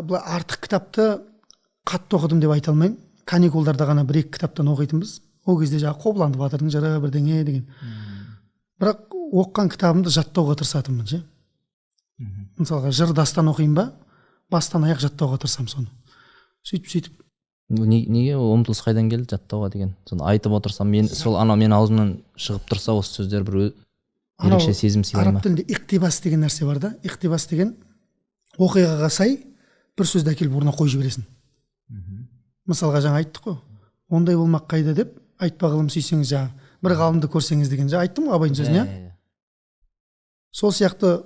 Бұл артық кітапты қатты оқыдым деп айта алмаймын. Каникулдарда ғана 1-2 кітаптан оқитынбыз. Ол кезде жаңағы Қобыланды батырдың жыры бірдеңе деген. Бірақ оқыған кітабымды жаттауға тырысатынмын ше. Мысалға жыр дастан оқимын ба, бастан аяқ жаттауға тырысамын соны. Сөйтіп. Неге ұмтылыс қайдан келді жаттауға деген? Соны айтып отырсам, мен сол мен аузымнан шығып тұрса осы сөздер бір ерекше сезім сыйлай ма? Араб тілінде иқтибас деген нәрсе бар да. Иқтибас деген оқиғаға сай бір сөзді әкеліп орнына қойып жібересің. Мысалға жаңа айттық қой. Ондай болмақ қайда деп, айтпа ғылым сүйсеңіз жаңа, бір ғалымды көрсеңіз деген жаңа айттым ғой Абайдың сөзіне. Сол сияқты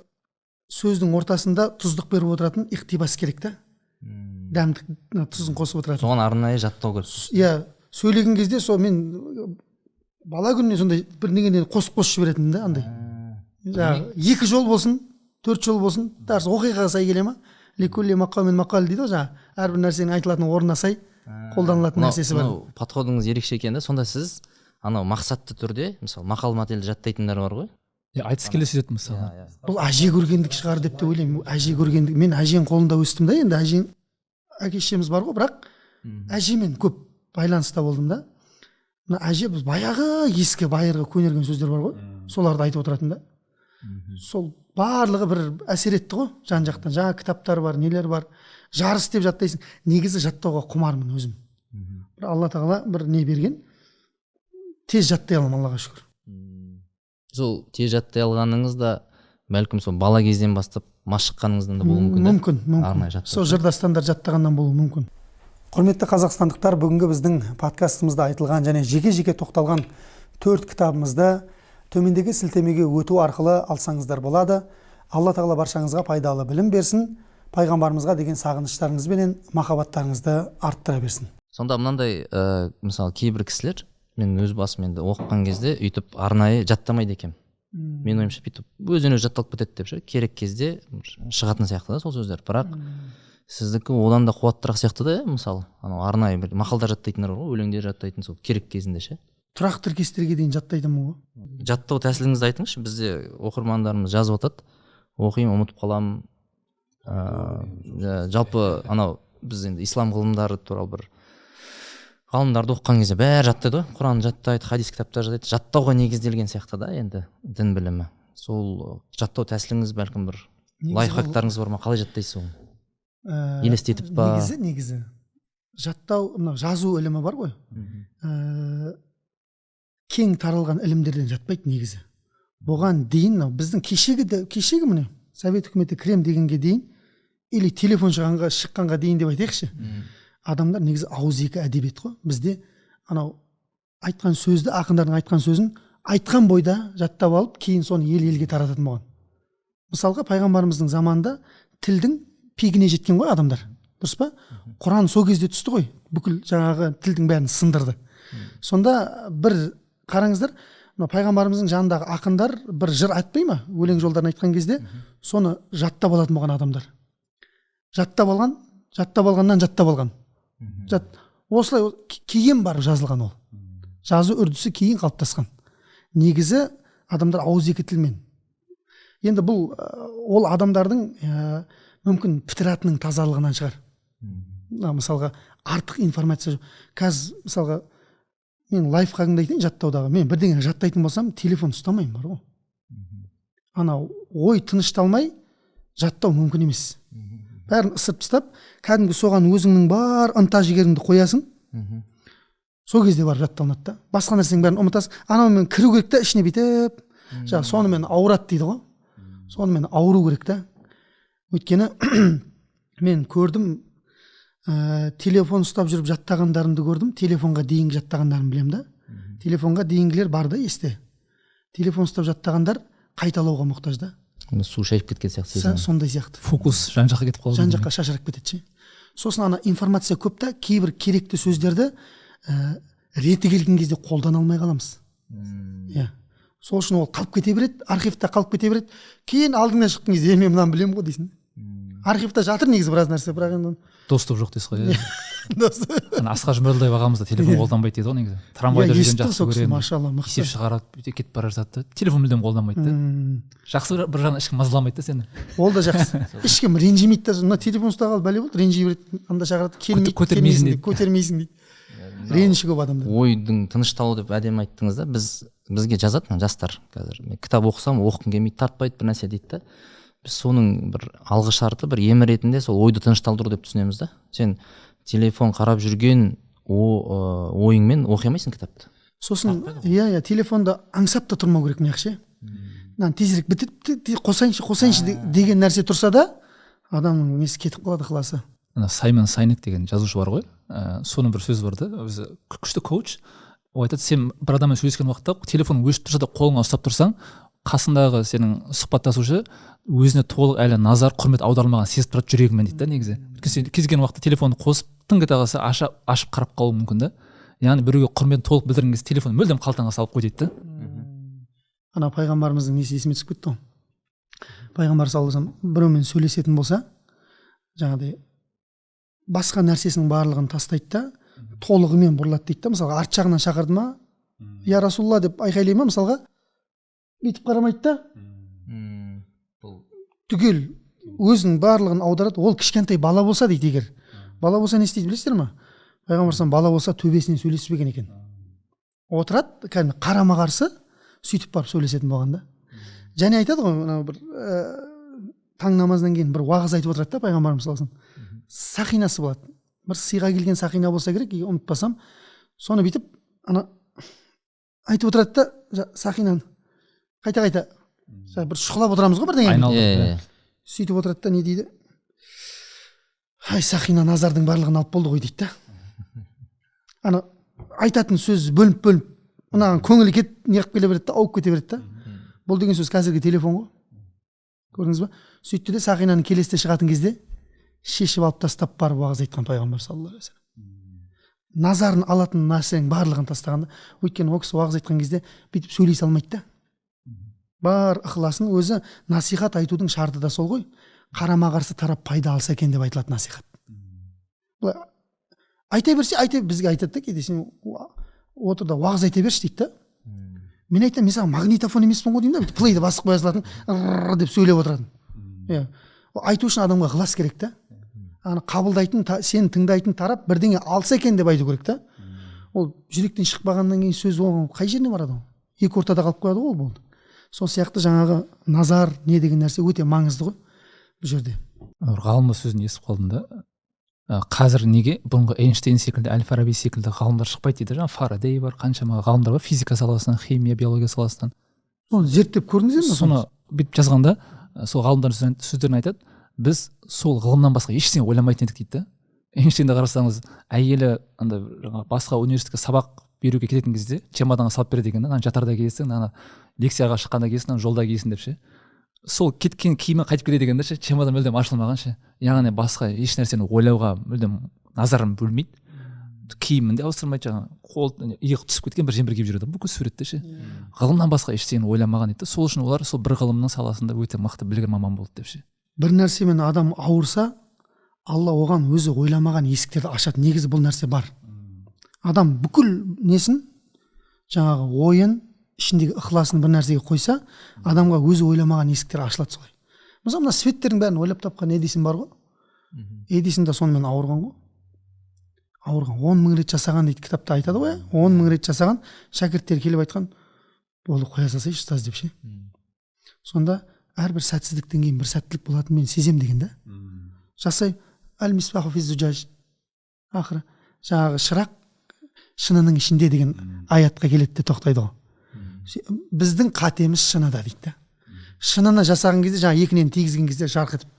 сөздің ортасында тұздық беріп отыратын иқтибас керек та. Дәмдік тұзын қосып отыратын. Соған арнайы жаттау керек. Иә, сөйлеген кезде сол мен бала күнінен сондай бір негенен қосып жіберетінмін да андай. Жаңағы 2 жол болсын, 4 жол болсын, дәріс оқиғаға сай келе ма? Лекулли мақамин мақал дейді ғой жаңа. Әрбір нәрсенің айтылатын орнына сай қолданылатын нәрсесі бар. Подходыңыз ерекше екен да. Сонда сіз анау мақсатты түрде, мысалы мақал мәтелді жаттайтындар бар ғой. Айтыс келе сөйтеді мысалы. Бұл әже көргендік шығар деп те ойлаймын. Әже көргендік. Мен әженің қолында өстім да, енді әжең әке-шешеміз бар ғой, бірақ әжемен көп байланыста болдым да. Мына әже біз баяғы ескі байырғы көнерген сөздер бар ғой, соларды айтып отыратын да. Сол барлығы бір әсер етті ғой, жан-жақтан. Жаңа кітаптар бар, нелер бар. Жарыс деп жаттайсың. Негізі жаттауға құмармын өзім. Бір Алла тағала бір не берген. Тез жаттай аламын, Аллаға шүкір. Сол тез жаттай алғаныңыз да бәлкім сол бала кезден бастап машыққаныңыздан да болуы мүмкін. Мүмкін. Сол жырдастандар жаттағаннан болуы мүмкін. Құрметті қазақстандықтар, бүгінгі біздің подкастымызда айтылған және жеке-жеке тоқталған 4 кітабымызды төмендегі сілтемеге өту арқылы алсаңыздар болады. Алла тағала баршаңызға пайдалы білім берсін, пайғамбарымызға деген сағыныштарыңыз бенен махаббаттарыңызды арттыра берсін. Сонда мынандай, мысалы кейбір кісілер, мен өз басым енді оқыған кезде үйтіп арнайы жаттамайды екем. Мен ойымша бүйтіп өзіне жатталып кетеді деп ше, керек кезде шығатын сияқты да сол сөздер. Бірақ сіздікі одан да қуаттырақ сияқты да, мысалы, анау арнайы бір мақалдар жаттайтындар бар ғой, өлеңдер жаттайтын сол керек кезінде ше. Тұрақ тіркестерге дейін жаттайтынмын ғой. Жаттау тәсіліңізді айтыңызшы, бізде оқырмандарымыз жазып отады. Оқимын, ұмытып қаламын. Жалпы анау біз енді ислам ғылымдары туралы бір ғалымдарды оқыған кезде бәрі жаттайды ғой, Құран жаттайды, хадис кітаптар жаттайды. Жаттауға негізделген сияқты да енді дін білімі. Сол жаттау тәсіліңіз бәлкім бір лайфхактарыңыз бар ма? Қалай жаттайсыз оны? Елестетіп па? Негізі жаттау, мына жазу ілімі бар ғой. Кең таралған ілімдерден жатпайды негізі. Бұған дейін біздің кешегі міне Совет үкіметі кірем дегенге дейін или телефон шыққанға дейін деп айтайықшы. Адамдар негізі ауызекі әдебиет қой. Бізде анау айтқан сөзді, ақындардың айтқан сөзін айтқан бойда жаттап алып, кейін соны ел-елге тарататын болған. Мысалға пайғамбарымыздың заманында тілдің пигіне жеткен ғой адамдар. Дұрыс па? Құран сол кезде түсті ғой. Бүкіл жаңағы тілдің бәрін сындырды. Сонда бір қараңыздар, пайғамбарымыздың жанындағы ақындар бір жыр айтпай ма? Өлең жолдарын айтқан кезде соны жаттап алатын болған адамдар. Жаттап алғаннан жаттап алған. Осылай кейін барып жазылған ол. Жазу үрдісі кейін қалыптасқан. Негізі адамдар ауызекі тілмен. Енді бұл ол адамдардың мүмкін фитратының тазалығынан шығар. Мысалға артық информация. Қазір мысалға мен лайфхагымды айтайын жаттаудағы. Мен бірдеңе жаттайтын болсам, телефон ұстамаймын бар ғой. Анау ой тынышталмай жаттау мүмкін емес. Бәрін ысырып тастап, кәдімгі соған өзіңнің бар ынта жігеріңді қоясың. Сол кезде барып жатталынады да. Басқа нәрсенің бәрін ұмытасың. Анау мен кіру керек та ішіне бүйтіп, жаңа сонымен ауырады дейді ғой. Сонымен ауру керек та. Өйткені мен көрдім, телефон ұстап жүріп жаттағандарымды көрдім, телефонға дейінгі жаттағандарын білем да. Телефонға дейінгілер бар да есте. Телефон ұстап жаттағандар қайталауға мұқтаж да. Су шайып кеткен сияқты. Сондай сияқты. Фокус жан-жаққа кетіп қалады. Жан-жаққа шашырап кетеді. Сосын ана информация көп та, кейбір керекті сөздерді реті келген кезде қолдана алмай қаламыз. Сол үшін ол қалып кете береді, архивта қалып кете береді. Кейін алдыңнан шыққан кезде мен мынаны білемін ғой дейсің. Архивта жатыр негізі біраз нәрсе, бірақ енді доступ жоқ дейсіз ғой. ана асқар жұмаділдаев ағамыз да телефон қолданбайды дейді ғой негізі. Трамвайда жүргенде жақсы көреді, машалла, мықты. есеп шығарады, бүйтіп кетіп бара жатады да, телефон мүлдем қолданбайды да. Жақсы, бір жағынан ешкім мазаламайды да сені. Ол да жақсы. Ешкім ренжімейді да. Мына телефон ұстағалы бәле болды, ренжи береді, анда шақырады, келмейді, көтермейсің дейді. Реніш көп адамда. Ойдың тынышталу деп әдемі айттыңыз да. Бізге жазады жастар қазір. Мен кітап оқысам оқығым келмейді, тартпайды бір нәрсе дейді да. Біз соның бір алғы шарты, бір емі ретінде сол ойды тынышталдыру деп түсінеміз да. Сен телефон қарап жүрген ойыңмен оқи алмайсың кітапты. Сосын иә, телефонда аңсап та тұрмау керек мынаяқшы. Тезірек бітіп қосайыншы деген нәрсе тұрса да, адамның несі кетіп қалады ықыласы. Саймон Сайнек деген жазушы бар ғой, соның бір сөзі бар да, өзі күшті коуч. Ол айтады, сен бір адаммен сөйлескен уақытта телефон өшіп тұрса да қолыңа ұстап тұрсаң, қасындағы сенің сұхбаттасушы өзіне толық әлі назар, құрмет аударылмаған сезіп тұрады жүрегімен дейді да негізі. Кез келген уақытта телефонды қосып тыңқ ете қалса ашып қарап қалуы мүмкін да. Яғни біреуге құрметін толық білдірген кезде телефонды мүлдем қалтаңа салып қой дейді да. Ана пайғамбарымыздың несі есіме түсіп кетті ғой. Пайғамбар саллаллаху алейхи вассалам біреумен сөйлесетін болса, жаңағыдай басқа нәрсесінің барлығын тастайды да, толығымен бұрылады дейді да. Мысалға арт жағынан шақырды ма, я Расулалла деп айқайлай ма, мысалға бүйтіп қарамайды да, түгел өзінің барлығын аударады. Ол кішкентай бала болса дейді, егер бала болса не істейді білесіздер ме? Пайғамбар бала болса төбесінен сөйлеспеген екен. Отырады, кәдімгі қарама қарсы сөйтіп барып сөйлесетін болған да. Және айтады ғой, мына бір таң намазынан кейін бір уағыз айтып отырады да пайғамбарымыз саллаллаху алейхи вассалам. Сақинасы болады. Бір сыйға келген сақина болса керек, ұмытпасам, соны бүйтіп ана айтып отырады да, сақинаны қайта бір шұқылап отырамыз ғой бірдеңе. Сөйтіп отырады да, не дейді? Ай, сақина назардың барлығын алып болды ғой дейді да. Ана айтатын сөз бөліп мынаған көңілі неғып келе береді да, ауып кете береді да. Бұл деген сөз қазіргі телефон ғой. Көрдіңіз ба? Сөйтті де сақинаны келесте шығатын кезде шешіп алып тастап барып уағыз айтқан пайғамбар саллаллаху алейхи вассалам. Назарын алатын нәрсенің барлығын тастағанда, өйткені ол кісі уағыз айтқан кезде бүйтіп сөйлей салмайды да. Бар ықыласын өзі насихат айтудың шарты да сол ғой. Қарама қарсы тарап пайда алса екен деп айтылады насихат. Айта берсе, бізге айтады да, кейде сен отыр да уағыз айта берші дейді да. Мен айтамын, мен саған магнитофон емеспін ғой деймін да, плейді басып қоя салатын, деп сөйлеп отыратын. Айту үшін адамға ықылас керек та. Қабылдайтын, сені тыңдайтын тарап бірдеңе алса екен деп айту керек та. Ол жүректен шықпағаннан кейін сөз қай жеріне барады? Екі ортада қалып қояды ғой, болды. Сол сияқты жаңағы назар не деген нәрсе өте маңызды ғой бұл жерде. Ғалымның сөзін естіп қалдым да. Қазір неге бұрынғы Эйнштейн секілді, Әл-Фараби секілді ғалымдар шықпайды дейді. Фарадей бар, қаншама ғалымдар бар, физика саласынан, химия, биология саласынан. Соны зерттеп көрдіңіздер ме? Соны бүйтіп жазғанда, сол ғалымдардың сөздерін айтады, біз сол ғылымнан басқа ештеңе ойламайтын едік дейді да. Эйнштейнді қарасаңыз, әйелі басқа университетке сабақ беруге кететін кезде чемоданға салып береді екен да, жатарда киесің, лекцияға шыққанда киесің, жолда киесің деп ше. Сол кеткен киімі қайтып келеді екен да ше, чемодан мүлдем ашылмаған ше. Яғни басқа еш нәрсені ойлауға мүлдем назарын бөлмейді. Киімін де ауыстырмайды, қол иығы түсіп кеткен бір жембір киіп жүреді. Бүкіл суретте ше. Ғылымнан басқа ештеңені ойламаған дейді. Сол үшін олар сол бір ғылымның саласында өте мықты білгір маман болды деп ше. Бір нәрсемен адам ауырса, Алла оған өзі ойламаған есіктерді ашады. Негізі бұл нәрсе бар. Адам бүкіл несін, жаңағы ойын, ішіндегі ықыласын бір нәрсеге қойса, адамға өзі ойламаған есіктер ашылады солай. Мысалы, мына светтердің бәрін ойлап тапқан Эдисон бар ғой. Эдисон да сонымен ауырған ғой. Ауырған 10 мың рет жасаған дейді, кітапта айтады ғой. 10 мың рет жасаған, шәкірттері келіп айтқан, болды қоя салсайшы ұстаз деп ше. Сонда әрбір сәтсіздіктен кейін бір сәттілік болатынын мен сезем деген да. Жасай, әл-мисбаху физ-зужаж. Ақыры жаңағы шырақ шынының ішінде деген аятқа келеді де тоқтайды ғой. Біздің қатеміз шыныда дейді. Шынына жасаған кезде, жаңа екінен тигізген кезде жарқ етіп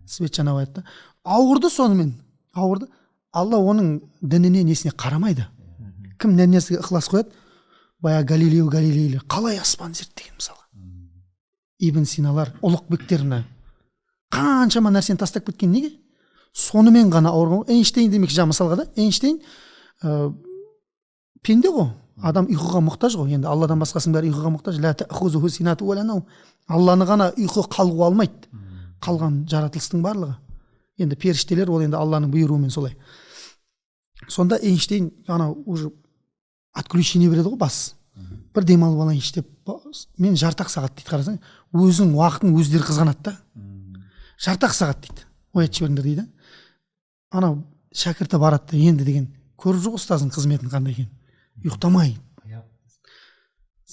свет жанап аятта. Ауырды сонымен. Ауырды. Алла оның дініне несіне қарамайды. Кім нәрсеге ықылас қояды? Бая Галилейлер қалай аспан зерттеген мысалы. Ибн Синалар, ұлықбектеріне қаншама нәрсені тастап кеткен неге? Сонымен ғана ауырған. Эйнштейн демек жаңа мысалға да, Эйнштейн пенде ғой. Адам ұйқыға мұқтаж ғой. Енді Алладан басқасының бәрі ұйқыға мұқтаж. Ла тәхузуху синату ва ла наум. Алланы ғана ұйқы қалғу алмайды. Қалған жаратылыстың барлығы. Енді періштелер ол енді Алланың бұйыруымен солай. сонда Эйнштейн анау уже отключение береді ғой бас, бір демалып алайыншы деп, мен жартақ сағат дейді, қарасаң өзің уақытын өздері қызғанады да, жартақ сағат дейді, оятып жіберіңдер дейді. Анау шәкірті барады да, енді деген көріп жоқ ұстаздың қызметін қандай екен, ұйықтамай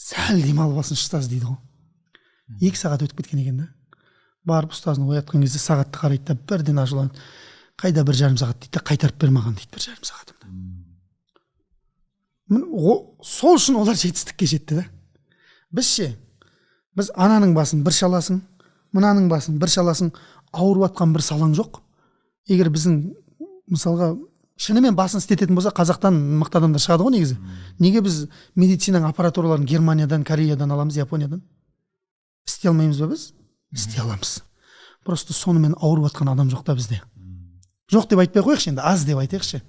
сәл демалып алсыншы ұстаз дейді ғой. 2 сағат өтіп кеткен екен да, барып ұстазын оятқан кезде сағатты қарайды да, бірден ашуланып, қайда 1,5 сағат дейді да, қайтарып бер маған дейді 1,5 сағатымды. Сол үшін олар жетістікке жетті да. Біз ананың басын бір шаласың, мынаның басын бір шаласың, ауырып атқан бір салаң жоқ. Егер біздің мысалға шынымен басын істететін болса, қазақтан мықты адамдар шығады ғой негізі. Неге біз медицинаның аппаратураларын Германиядан, Кореядан аламыз, Япониядан? Істей алмаймыз ба біз? Істей аламыз. Просто сонымен ауырып атқан адам жоқ та бізде. Жоқ деп айтпай қояйықшы, енді аз деп айтайықшы.